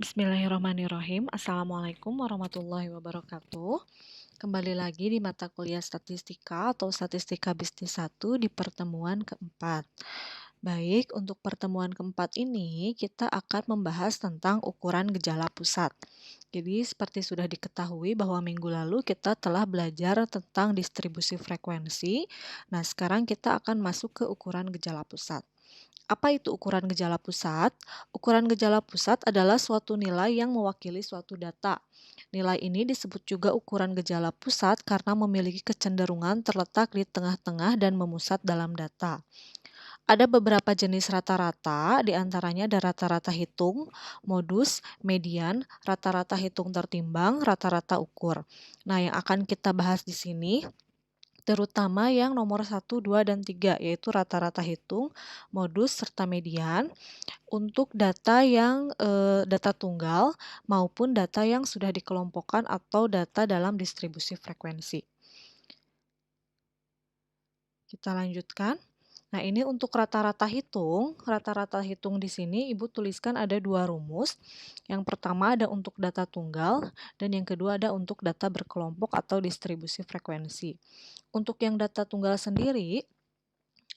Bismillahirrahmanirrahim. Assalamualaikum warahmatullahi wabarakatuh. Kembali lagi di mata kuliah statistika atau statistika bisnis 1 di pertemuan keempat. Baik, untuk pertemuan keempat ini kita akan membahas tentang ukuran gejala pusat. Jadi seperti sudah diketahui bahwa minggu lalu kita telah belajar tentang distribusi frekuensi. Nah, sekarang kita akan masuk ke ukuran gejala pusat. Apa itu ukuran gejala pusat? Ukuran gejala pusat adalah suatu nilai yang mewakili suatu data. Nilai ini disebut juga ukuran gejala pusat karena memiliki kecenderungan terletak di tengah-tengah dan memusat dalam data. Ada beberapa jenis rata-rata, di antaranya ada rata-rata hitung, modus, median, rata-rata hitung tertimbang, rata-rata ukur. Nah, yang akan kita bahas di sini terutama yang nomor 1, 2, dan 3, yaitu rata-rata hitung, modus, serta median untuk data yang data tunggal maupun data yang sudah dikelompokkan atau data dalam distribusi frekuensi. Kita lanjutkan. Nah, ini untuk rata-rata hitung. Rata-rata hitung di sini Ibu tuliskan ada dua rumus. Yang pertama ada untuk data tunggal dan yang kedua ada untuk data berkelompok atau distribusi frekuensi. Untuk yang data tunggal sendiri,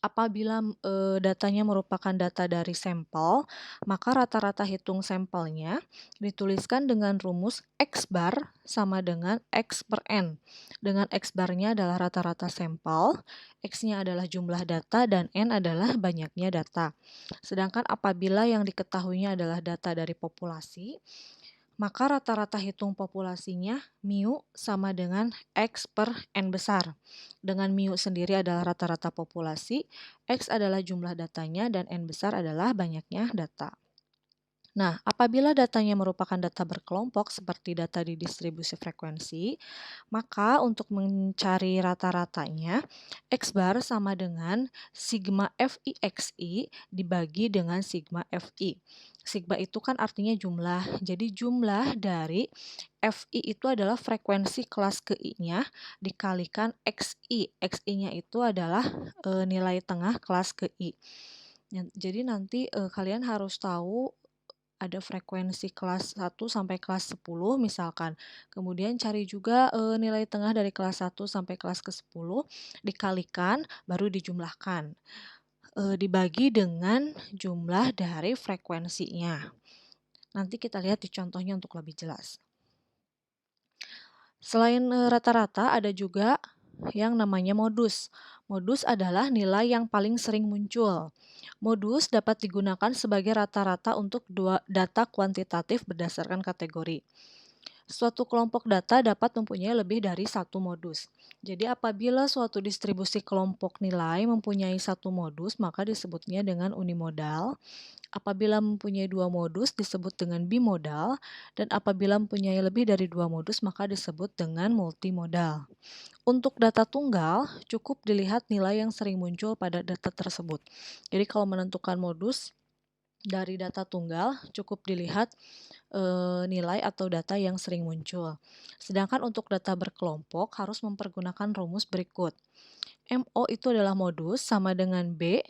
apabila datanya merupakan data dari sampel, maka rata-rata hitung sampelnya dituliskan dengan rumus X bar sama dengan X per N. Dengan X barnya adalah rata-rata sampel, X-nya adalah jumlah data, dan N adalah banyaknya data. Sedangkan apabila yang diketahuinya adalah data dari populasi, maka rata-rata hitung populasinya mu sama dengan X per N besar. Dengan mu sendiri adalah rata-rata populasi, X adalah jumlah datanya, dan N besar adalah banyaknya data. Nah, apabila datanya merupakan data berkelompok seperti data di distribusi frekuensi, maka untuk mencari rata-ratanya, X bar sama dengan sigma FI/XI dibagi dengan sigma FI. Sigma itu kan artinya jumlah, jadi jumlah dari FI itu adalah frekuensi kelas ke I-nya dikalikan XI. XI-nya itu adalah nilai tengah kelas ke I. Jadi nanti kalian harus tahu ada frekuensi kelas 1 sampai kelas 10 misalkan. Kemudian cari juga nilai tengah dari kelas 1 sampai kelas ke-10 dikalikan baru dijumlahkan. Dibagi dengan jumlah dari frekuensinya. Nanti kita lihat di contohnya untuk lebih jelas. Selain rata-rata ada juga yang namanya modus. Modus adalah nilai yang paling sering muncul. Modus dapat digunakan sebagai rata-rata untuk data kuantitatif berdasarkan kategori. Suatu kelompok data dapat mempunyai lebih dari satu modus. Jadi apabila suatu distribusi kelompok nilai mempunyai satu modus, maka disebutnya dengan unimodal. Apabila mempunyai dua modus disebut dengan bimodal, dan apabila mempunyai lebih dari dua modus maka disebut dengan multimodal. Untuk data tunggal, cukup dilihat nilai yang sering muncul pada data tersebut. Jadi kalau menentukan modus dari data tunggal, cukup dilihat nilai atau data yang sering muncul. Sedangkan untuk data berkelompok harus mempergunakan rumus berikut. MO itu adalah modus sama dengan B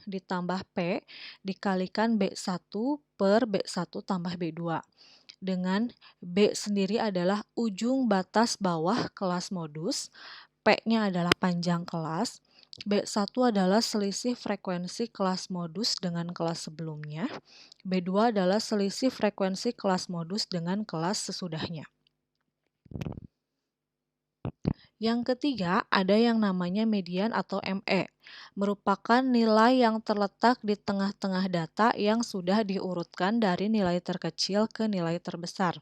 ditambah P dikalikan B1 per B1 tambah B2. Dengan B sendiri adalah ujung batas bawah kelas modus, P-nya adalah panjang kelas, B1 adalah selisih frekuensi kelas modus dengan kelas sebelumnya, B2 adalah selisih frekuensi kelas modus dengan kelas sesudahnya. Yang ketiga, ada yang namanya median atau ME, merupakan nilai yang terletak di tengah-tengah data yang sudah diurutkan dari nilai terkecil ke nilai terbesar.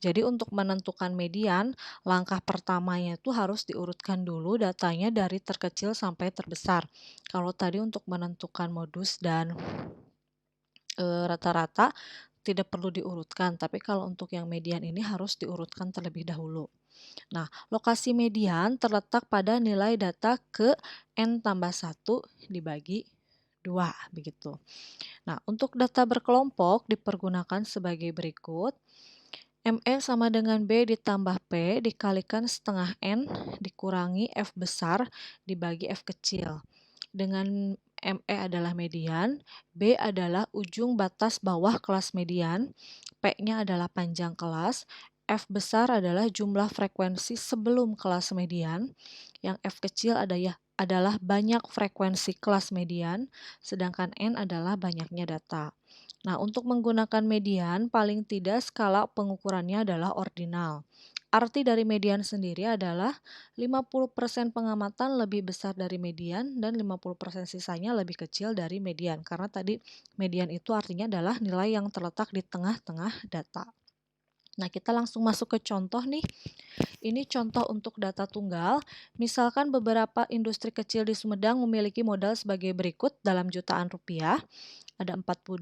Jadi untuk menentukan median, langkah pertamanya itu harus diurutkan dulu datanya dari terkecil sampai terbesar. Kalau tadi untuk menentukan modus dan rata-rata tidak perlu diurutkan, tapi kalau untuk yang median ini harus diurutkan terlebih dahulu. Nah, lokasi median terletak pada nilai data ke N tambah 1 dibagi 2, begitu. Nah, untuk data berkelompok dipergunakan sebagai berikut. ME sama dengan B ditambah P dikalikan setengah N dikurangi F besar dibagi F kecil. Dengan ME adalah median, B adalah ujung batas bawah kelas median, P P-nya adalah panjang kelas, F besar adalah jumlah frekuensi sebelum kelas median, yang F kecil adalah banyak frekuensi kelas median, sedangkan N adalah banyaknya data. Nah, untuk menggunakan median, paling tidak skala pengukurannya adalah ordinal. Arti dari median sendiri adalah 50% pengamatan lebih besar dari median dan 50% sisanya lebih kecil dari median. Karena tadi median itu artinya adalah nilai yang terletak di tengah-tengah data. Nah, kita langsung masuk ke contoh nih. Ini contoh untuk data tunggal. Misalkan beberapa industri kecil di Sumedang memiliki modal sebagai berikut dalam jutaan rupiah. Ada 48,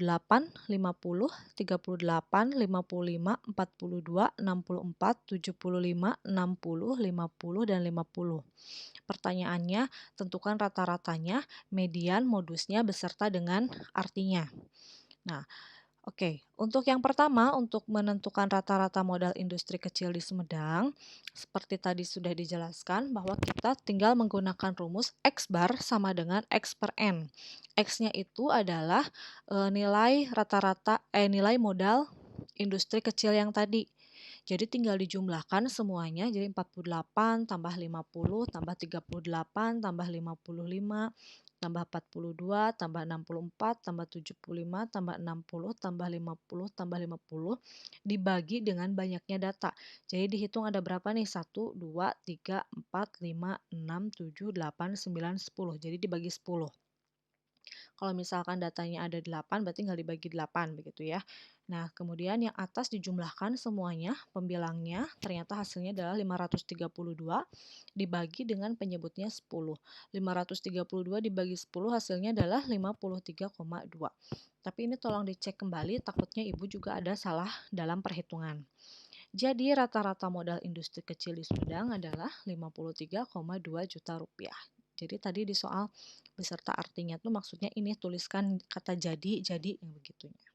50, 38, 55, 42, 64, 75, 60, 50, dan 50. Pertanyaannya, tentukan rata-ratanya, median, modusnya, beserta dengan artinya. Nah, oke, untuk yang pertama, untuk menentukan rata-rata modal industri kecil di Sumedang, seperti tadi sudah dijelaskan bahwa kita tinggal menggunakan rumus X bar sama dengan X per N. X-nya itu adalah nilai modal industri kecil yang tadi. Jadi tinggal dijumlahkan semuanya, jadi 48 tambah 50 tambah 38 tambah 55 tambah 42, tambah 64, tambah 75, tambah 60, tambah 50, tambah 50, dibagi dengan banyaknya data. Jadi dihitung ada berapa nih? 1, 2, 3, 4, 5, 6, 7, 8, 9, 10. Jadi dibagi 10. Kalau misalkan datanya ada 8, berarti tinggal dibagi 8, begitu ya. Nah, kemudian yang atas dijumlahkan semuanya, pembilangnya, ternyata hasilnya adalah 532, dibagi dengan penyebutnya 10. 532 dibagi 10 hasilnya adalah 53,2. Tapi ini tolong dicek kembali, takutnya Ibu juga ada salah dalam perhitungan. Jadi rata-rata modal industri kecil di Sumedang adalah 53,2 juta rupiah. Jadi tadi di soal beserta artinya tuh maksudnya ini tuliskan kata jadi yang begitunya.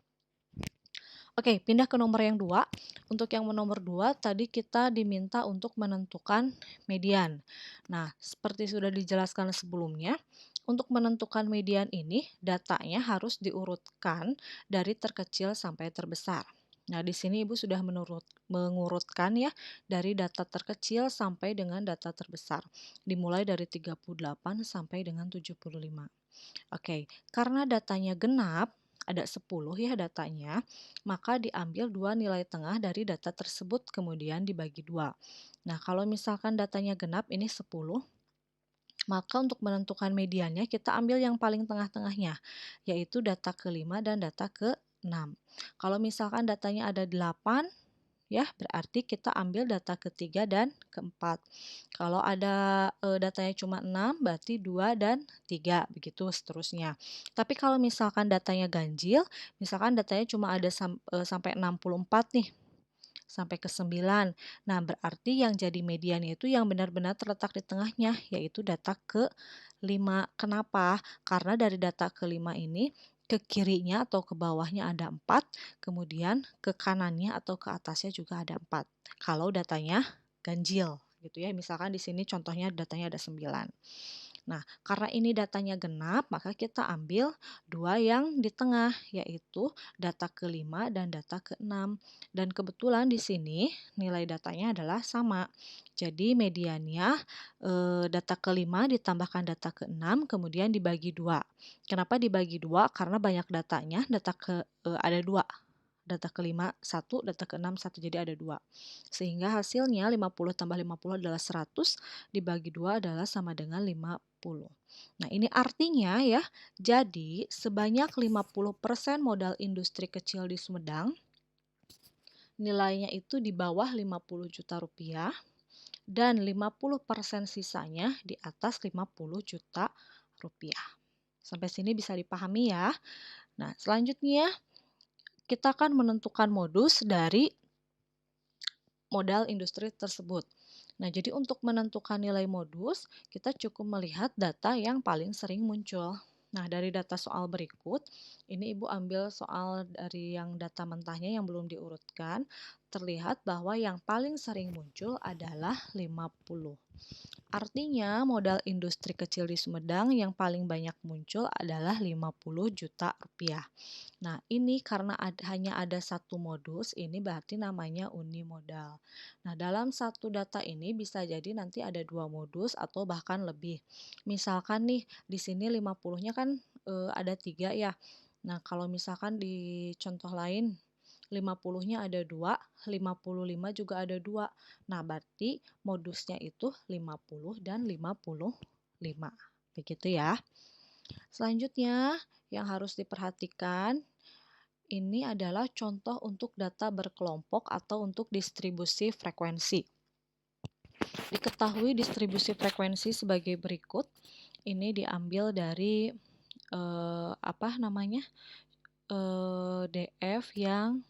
Oke, pindah ke nomor yang 2. Untuk yang nomor 2 tadi kita diminta untuk menentukan median. Nah, seperti sudah dijelaskan sebelumnya, untuk menentukan median ini datanya harus diurutkan dari terkecil sampai terbesar. Nah, di sini Ibu sudah mengurutkan ya dari data terkecil sampai dengan data terbesar. Dimulai dari 38 sampai dengan 75. Oke, karena datanya genap, ada 10 ya datanya, maka diambil dua nilai tengah dari data tersebut kemudian dibagi 2. Nah, kalau misalkan datanya genap ini 10, maka untuk menentukan mediannya kita ambil yang paling tengah-tengahnya, yaitu data ke-5 dan data ke-6. Kalau misalkan datanya ada 8, ya berarti kita ambil data ketiga dan keempat. Kalau ada datanya cuma 6, berarti 2 dan 3, begitu seterusnya. Tapi kalau misalkan datanya ganjil, misalkan datanya cuma ada sampai 64 nih, sampai ke 9. Nah, berarti yang jadi mediannya itu yang benar-benar terletak di tengahnya, yaitu data ke-5. Kenapa? Karena dari data ke-5 ini ke kirinya atau ke bawahnya ada 4, kemudian ke kanannya atau ke atasnya juga ada 4. Kalau datanya ganjil gitu ya. Misalkan di sini contohnya datanya ada 9. Nah, karena ini datanya genap, maka kita ambil dua yang di tengah, yaitu data ke-5 dan data ke-6. Dan kebetulan di sini nilai datanya adalah sama. Jadi mediannya data ke-5 ditambahkan data ke-6, kemudian dibagi 2. Kenapa dibagi 2? Karena banyak datanya, ada 2. Data ke-5 1, data ke-6 1, jadi ada 2. Sehingga hasilnya 50 tambah 50 adalah 100, dibagi 2 adalah sama dengan 50. Nah, ini artinya ya, jadi sebanyak 50% modal industri kecil di Sumedang, nilainya itu di bawah 50 juta rupiah, dan 50% sisanya di atas 50 juta rupiah. Sampai sini bisa dipahami ya. Nah, selanjutnya kita akan menentukan modus dari modal industri tersebut. Nah, jadi untuk menentukan nilai modus, kita cukup melihat data yang paling sering muncul. Nah, dari data soal berikut, ini Ibu ambil soal dari yang data mentahnya yang belum diurutkan. terlihat bahwa yang paling sering muncul adalah 50. Artinya, modal industri kecil di Sumedang yang paling banyak muncul adalah 50 juta rupiah. Nah, ini karena hanya ada satu modus, ini berarti namanya unimodal. Nah, dalam satu data ini bisa jadi nanti ada dua modus atau bahkan lebih. Misalkan nih, di sini 50-nya kan ada 3 ya. Nah, kalau misalkan di contoh lain, 50-nya ada 2, 55 juga ada 2. Nah, berarti modusnya itu 50 dan 55. Begitu ya. Selanjutnya, yang harus diperhatikan ini adalah contoh untuk data berkelompok atau untuk distribusi frekuensi. Diketahui distribusi frekuensi sebagai berikut. Ini diambil dari DF yang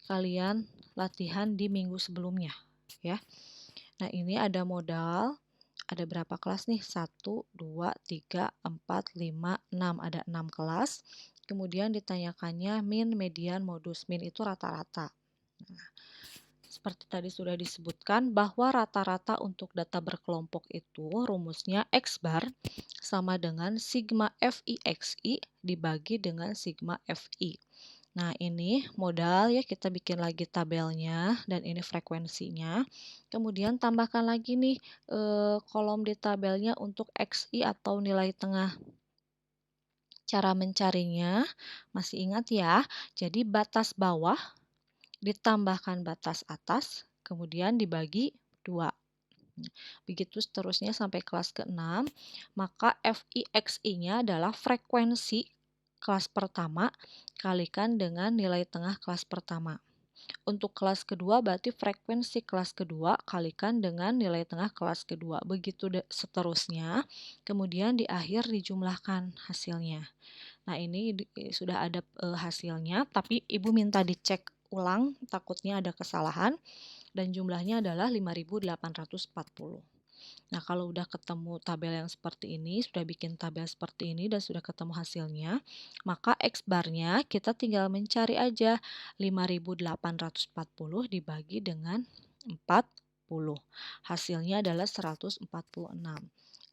kalian latihan di minggu sebelumnya ya. Nah, ini ada modal, ada berapa kelas nih? 1, 2, 3, 4, 5, 6. Ada 6 kelas. Kemudian ditanyakannya min, median, modus. Min itu rata-rata. Nah, seperti tadi sudah disebutkan bahwa rata-rata untuk data berkelompok itu rumusnya X bar sama dengan sigma FIXI dibagi dengan sigma FI. Nah, ini modal ya, kita bikin lagi tabelnya dan ini frekuensinya. Kemudian tambahkan lagi nih kolom di tabelnya untuk XI atau nilai tengah. Cara mencarinya masih ingat ya. Jadi batas bawah ditambahkan batas atas, kemudian dibagi 2. Begitu seterusnya sampai kelas ke-6, maka FIXI-nya adalah frekuensi kelas pertama kalikan dengan nilai tengah kelas pertama. Untuk kelas kedua berarti frekuensi kelas kedua kalikan dengan nilai tengah kelas kedua. Begitu seterusnya, kemudian di akhir dijumlahkan hasilnya. Nah, ini sudah ada hasilnya, tapi Ibu minta dicek ulang, takutnya ada kesalahan, dan jumlahnya adalah 5.840. Nah, kalau udah ketemu tabel yang seperti ini, sudah bikin tabel seperti ini dan sudah ketemu hasilnya, maka X barnya kita tinggal mencari aja 5.840 dibagi dengan 40. Hasilnya adalah 146.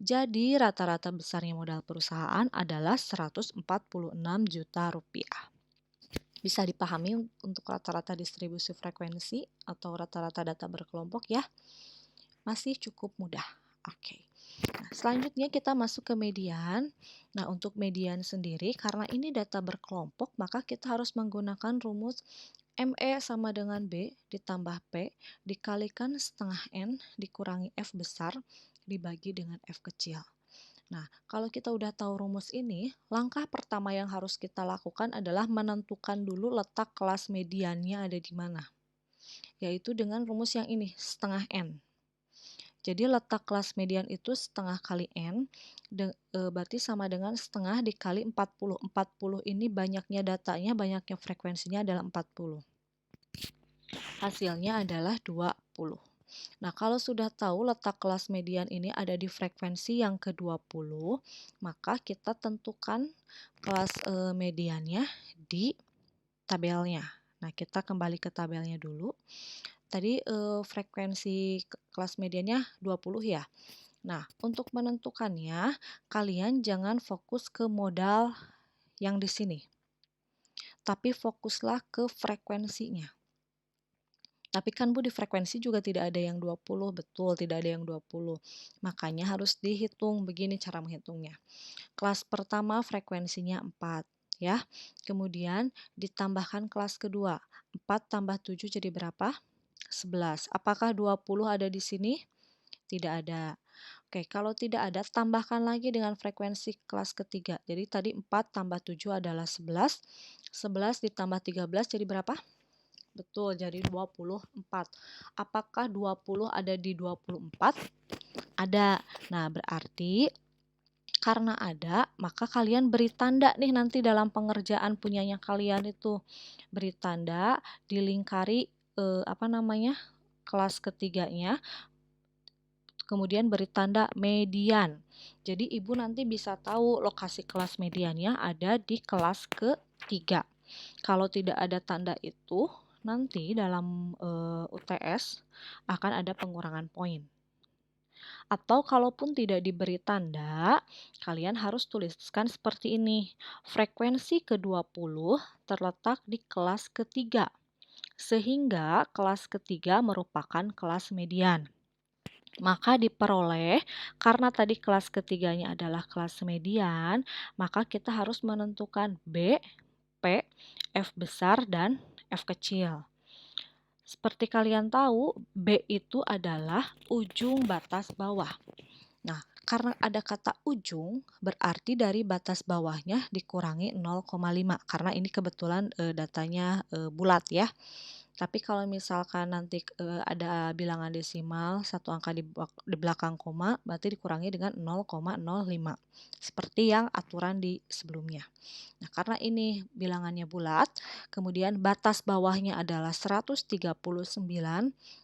Jadi rata-rata besarnya modal perusahaan adalah 146 juta rupiah. Bisa dipahami untuk rata-rata distribusi frekuensi atau rata-rata data berkelompok ya. Masih cukup mudah. Oke. Nah, selanjutnya kita masuk ke median. Nah, untuk median sendiri karena ini data berkelompok, maka kita harus menggunakan rumus ME sama dengan B ditambah P dikalikan setengah N dikurangi F besar dibagi dengan F kecil. Nah, kalau kita udah tahu rumus ini, langkah pertama yang harus kita lakukan adalah menentukan dulu letak kelas mediannya ada di mana. Yaitu dengan rumus yang ini, setengah N. Jadi letak kelas median itu setengah kali N, berarti sama dengan setengah dikali 40. 40 ini banyaknya datanya, banyaknya frekuensinya adalah 40. Hasilnya adalah 20. Nah, kalau sudah tahu letak kelas median ini ada di frekuensi yang ke-20, maka kita tentukan kelas mediannya di tabelnya. Nah, kita kembali ke tabelnya dulu. Tadi frekuensi kelas mediannya 20 ya. Nah, untuk menentukannya, kalian jangan fokus ke modal yang di sini. Tapi fokuslah ke frekuensinya. Tapi kan Bu, di frekuensi juga tidak ada yang 20, betul, tidak ada yang 20. Makanya harus dihitung, begini cara menghitungnya. Kelas pertama frekuensinya 4 ya. Kemudian ditambahkan kelas kedua. 4 tambah 7 jadi berapa? 11. Apakah 20 ada di sini? Tidak ada. Oke, kalau tidak ada, tambahkan lagi dengan frekuensi kelas ketiga. Jadi tadi 4 tambah 7 adalah 11. 11 ditambah 13 jadi berapa? Betul, jadi 24. Apakah 20 ada di 24? Ada. Nah, berarti karena ada, maka kalian beri tanda nih nanti dalam pengerjaan punyanya kalian itu. Beri tanda, dilingkari kelas ketiganya, kemudian beri tanda median. Jadi Ibu nanti bisa tahu lokasi kelas mediannya ada di kelas ketiga. Kalau tidak ada tanda itu, nanti dalam UTS akan ada pengurangan poin. Atau kalaupun tidak diberi tanda, kalian harus tuliskan seperti ini. Frekuensi ke-20 terletak di kelas ketiga, sehingga kelas ketiga merupakan kelas median. Maka diperoleh, karena tadi kelas ketiganya adalah kelas median, maka kita harus menentukan B, P, F besar, dan F kecil. Seperti kalian tahu, B itu adalah ujung batas bawah. Nah, karena ada kata ujung, berarti dari batas bawahnya dikurangi 0,5, karena ini kebetulan datanya bulat ya. Tapi kalau misalkan nanti ada bilangan desimal, satu angka di belakang koma, berarti dikurangi dengan 0,05. Seperti yang aturan di sebelumnya. Nah, karena ini bilangannya bulat, kemudian batas bawahnya adalah 139,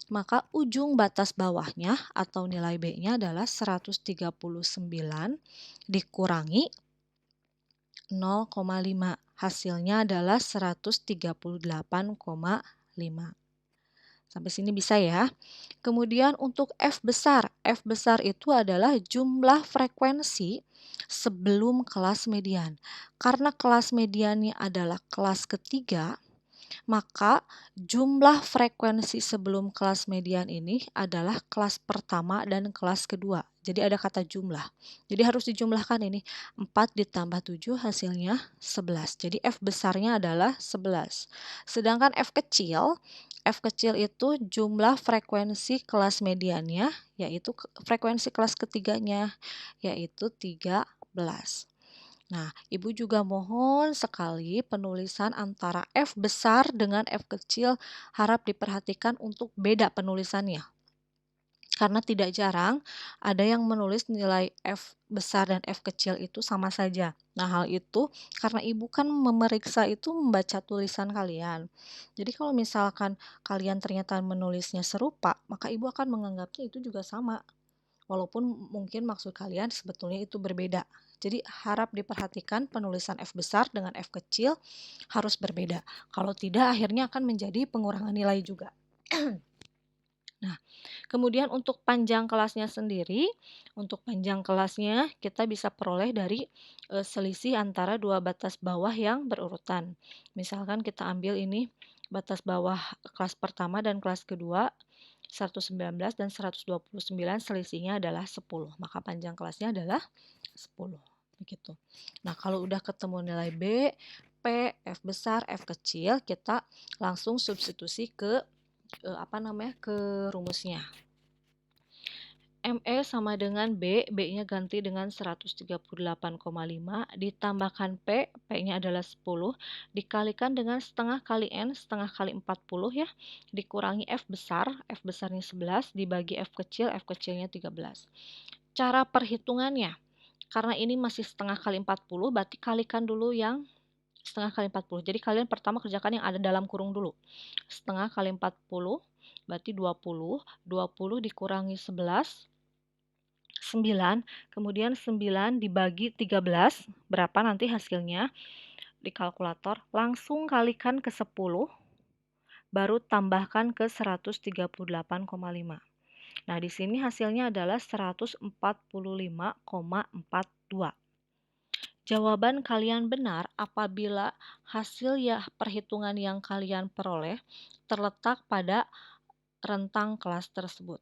maka ujung batas bawahnya atau nilai B-nya adalah 139 dikurangi 0,5. Hasilnya adalah 138,5. Sampai sini bisa ya. Kemudian untuk F besar. F besar itu adalah jumlah frekuensi sebelum kelas median. Karena kelas mediannya adalah kelas ketiga, maka jumlah frekuensi sebelum kelas median ini adalah kelas pertama dan kelas kedua. Jadi ada kata jumlah. Jadi harus dijumlahkan ini. 4 ditambah 7 hasilnya 11. Jadi F besarnya adalah 11. Sedangkan F kecil itu jumlah frekuensi kelas mediannya, yaitu frekuensi kelas ketiganya, yaitu 13. Nah, Ibu juga mohon sekali penulisan antara F besar dengan F kecil harap diperhatikan untuk beda penulisannya. Karena tidak jarang ada yang menulis nilai F besar dan F kecil itu sama saja. Nah, hal itu karena Ibu kan memeriksa itu membaca tulisan kalian. Jadi kalau misalkan kalian ternyata menulisnya serupa, maka Ibu akan menganggapnya itu juga sama. Walaupun mungkin maksud kalian sebetulnya itu berbeda. Jadi harap diperhatikan penulisan F besar dengan F kecil harus berbeda. Kalau tidak akhirnya akan menjadi pengurangan nilai juga. Nah, kemudian untuk panjang kelasnya sendiri, untuk panjang kelasnya kita bisa peroleh dari selisih antara dua batas bawah yang berurutan. Misalkan kita ambil ini batas bawah kelas pertama dan kelas kedua, 119 dan 129 selisihnya adalah 10. Maka panjang kelasnya adalah 10. Begitu. Nah, kalau udah ketemu nilai B, P, F besar, F kecil, kita langsung substitusi ke ke rumusnya. ME sama dengan B, B-nya ganti dengan 138,5, ditambahkan P, P-nya adalah 10, dikalikan dengan setengah kali N, setengah kali 40 ya, dikurangi F besar, F besarnya 11, dibagi F kecilnya 13. Cara perhitungannya, karena ini masih setengah kali 40, berarti kalikan dulu yang setengah kali 40. Jadi kalian pertama kerjakan yang ada dalam kurung dulu. Setengah kali 40 berarti 20. 20 dikurangi 11, 9. Kemudian 9 dibagi 13. Berapa nanti hasilnya? Di kalkulator. Langsung kalikan ke 10. Baru tambahkan ke 138,5. Nah, di sini hasilnya adalah 145,42. Jawaban kalian benar apabila hasil perhitungan yang kalian peroleh terletak pada rentang kelas tersebut.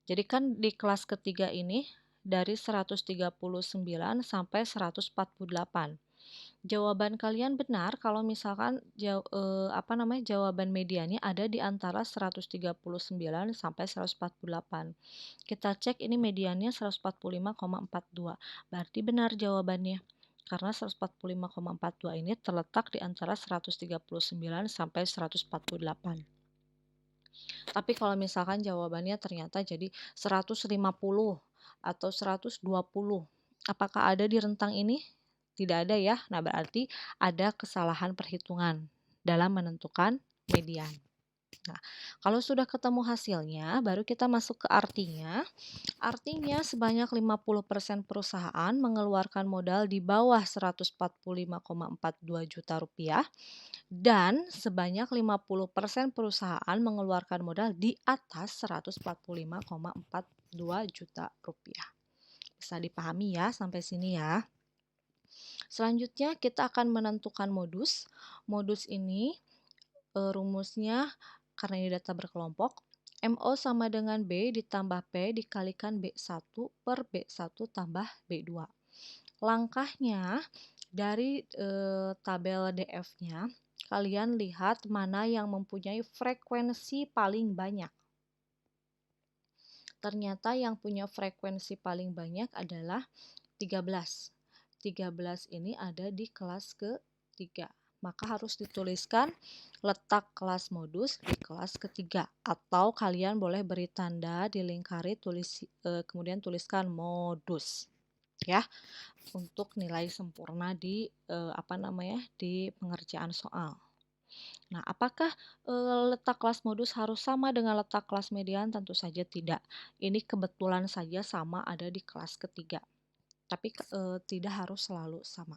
Jadi kan di kelas ketiga ini dari 139 sampai 148. Jawaban kalian benar kalau misalkan jawaban mediannya ada di antara 139 sampai 148. Kita cek ini mediannya 145,42. Berarti benar jawabannya. Karena 145,42 ini terletak di antara 139 sampai 148. Tapi kalau misalkan jawabannya ternyata jadi 150 atau 120, apakah ada di rentang ini? Tidak ada ya. Nah, berarti ada kesalahan perhitungan dalam menentukan median. Nah, kalau sudah ketemu hasilnya, baru kita masuk ke artinya. Artinya sebanyak 50% perusahaan mengeluarkan modal di bawah 145,42 juta rupiah dan sebanyak 50% perusahaan mengeluarkan modal di atas 145,42 juta rupiah. Bisa dipahami ya sampai sini ya. Selanjutnya kita akan menentukan modus. Modus ini rumusnya karena ini data berkelompok, MO sama dengan B ditambah P dikalikan B1 per B1 tambah B2. Langkahnya dari tabel DF-nya, kalian lihat mana yang mempunyai frekuensi paling banyak. Ternyata yang punya frekuensi paling banyak adalah 13. 13 ini ada di kelas ketiga. Maka harus dituliskan letak kelas modus di kelas ketiga. Atau kalian boleh beri tanda dilingkari kemudian tuliskan modus. Ya, untuk nilai sempurna di di pengerjaan soal. Nah, apakah letak kelas modus harus sama dengan letak kelas median? Tentu saja tidak. Ini kebetulan saja sama ada di kelas ketiga. Tapi tidak harus selalu sama.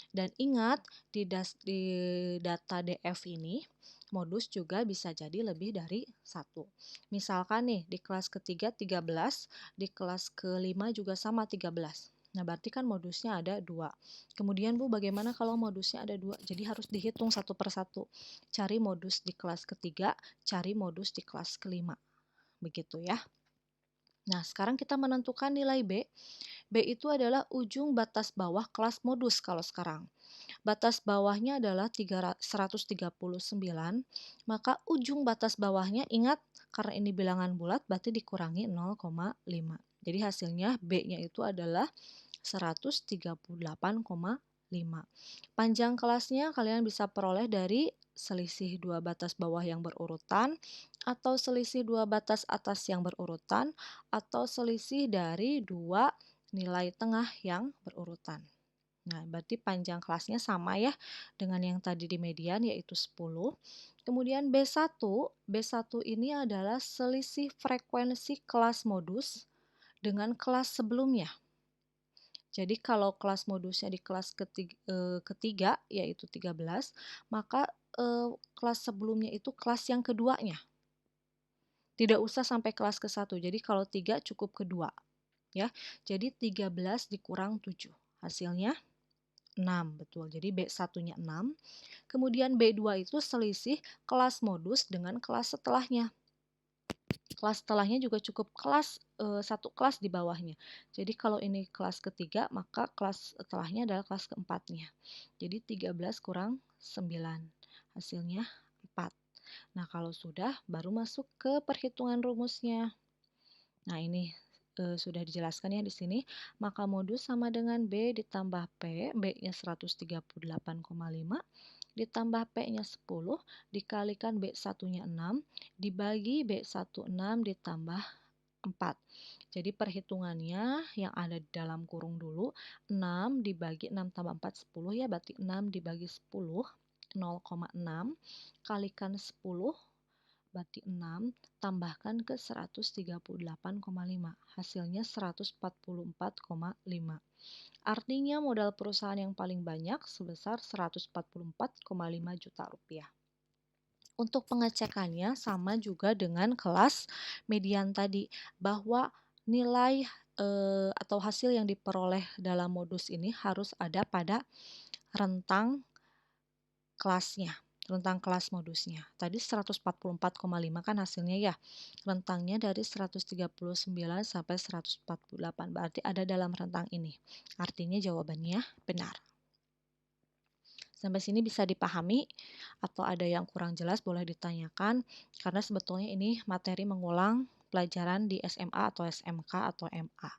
Dan ingat, di data DF ini, modus juga bisa jadi lebih dari satu. Misalkan nih, di kelas ketiga 13, di kelas kelima juga sama 13. Nah, berarti kan modusnya ada 2. Kemudian Bu, bagaimana kalau modusnya ada 2? Jadi harus dihitung satu per satu. Cari modus di kelas ketiga, cari modus di kelas kelima. Begitu ya. Nah, sekarang kita menentukan nilai B. B itu adalah ujung batas bawah kelas modus kalau sekarang. Batas bawahnya adalah 139, maka ujung batas bawahnya ingat karena ini bilangan bulat berarti dikurangi 0,5. Jadi hasilnya B-nya itu adalah 138,5. Panjang kelasnya kalian bisa peroleh dari selisih dua batas bawah yang berurutan, atau selisih dua batas atas yang berurutan, atau selisih dari dua nilai tengah yang berurutan. Nah, berarti panjang kelasnya sama ya dengan yang tadi di median yaitu 10. Kemudian B1, B1 ini adalah selisih frekuensi kelas modus dengan kelas sebelumnya. Jadi kalau kelas modusnya di kelas ketiga yaitu 13, maka kelas sebelumnya itu kelas yang keduanya. Tidak usah sampai kelas ke-1. Jadi kalau 3 cukup kedua. Ya. Jadi 13 dikurang 7. Hasilnya 6, betul. Jadi B1-nya 6. Kemudian B2 itu selisih kelas modus dengan kelas setelahnya. Kelas setelahnya juga cukup satu kelas di bawahnya. Jadi kalau ini kelas ketiga, maka kelas setelahnya adalah kelas keempatnya. Jadi 13 kurang 9. Hasilnya 4. Nah, kalau sudah, baru masuk ke perhitungan rumusnya. Nah, ini sudah dijelaskan ya di sini. Maka modus sama dengan B ditambah P, B-nya 138,5, ditambah P-nya 10, dikalikan B1-nya 6, dibagi B16 ditambah 4. Jadi perhitungannya yang ada di dalam kurung dulu, 6 dibagi 6 tambah 4, 10 ya, berarti 6 dibagi 10, 0,6, kalikan 10, berarti 6, tambahkan ke 138,5, hasilnya 144,5. Artinya modal perusahaan yang paling banyak sebesar 144,5 juta rupiah. Untuk pengecekannya sama juga dengan kelas median tadi, bahwa nilai atau hasil yang diperoleh dalam modus ini harus ada pada rentang kelasnya, rentang kelas modusnya. Tadi 144,5 kan hasilnya ya. Rentangnya dari 139 sampai 148. Berarti ada dalam rentang ini. Artinya jawabannya benar. Sampai sini bisa dipahami atau ada yang kurang jelas boleh ditanyakan karena sebetulnya ini materi mengulang pelajaran di SMA atau SMK atau MA.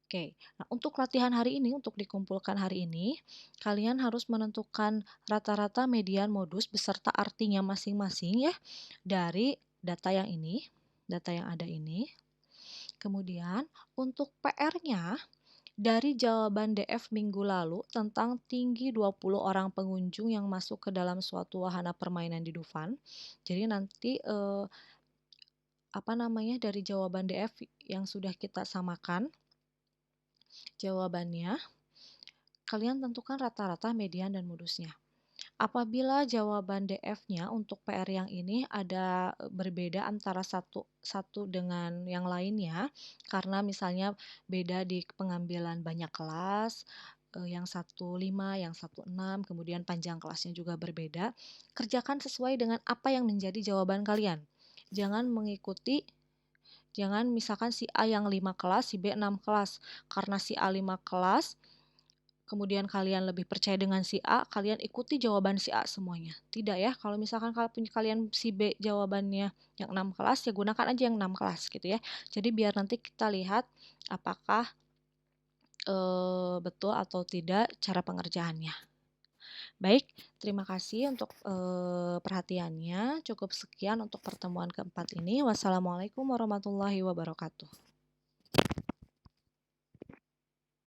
Oke, nah untuk latihan hari ini, untuk dikumpulkan hari ini, kalian harus menentukan rata-rata median modus beserta artinya masing-masing ya dari data yang ini, data yang ada ini. Kemudian untuk PR-nya Dari jawaban DF minggu lalu tentang tinggi 20 orang pengunjung yang masuk ke dalam suatu wahana permainan di Dufan. Jadi nanti dari jawaban DF yang sudah kita samakan jawabannya, kalian tentukan rata-rata, median, dan modusnya. Apabila jawaban DF-nya untuk PR yang ini ada berbeda antara satu dengan yang lainnya, karena misalnya beda di pengambilan banyak kelas, yang satu 5, yang satu 6, kemudian panjang kelasnya juga berbeda, kerjakan sesuai dengan apa yang menjadi jawaban kalian. Jangan misalkan si A yang 5 kelas, si B 6 kelas. Karena si A 5 kelas, kemudian kalian lebih percaya dengan si A, kalian ikuti jawaban si A semuanya. Tidak ya, kalau misalkan kalian si B jawabannya yang 6 kelas, ya gunakan aja yang 6 kelas gitu ya. Jadi biar nanti kita lihat apakah betul atau tidak cara pengerjaannya. Baik, terima kasih untuk perhatiannya. Cukup sekian untuk pertemuan keempat ini. Wassalamualaikum warahmatullahi wabarakatuh.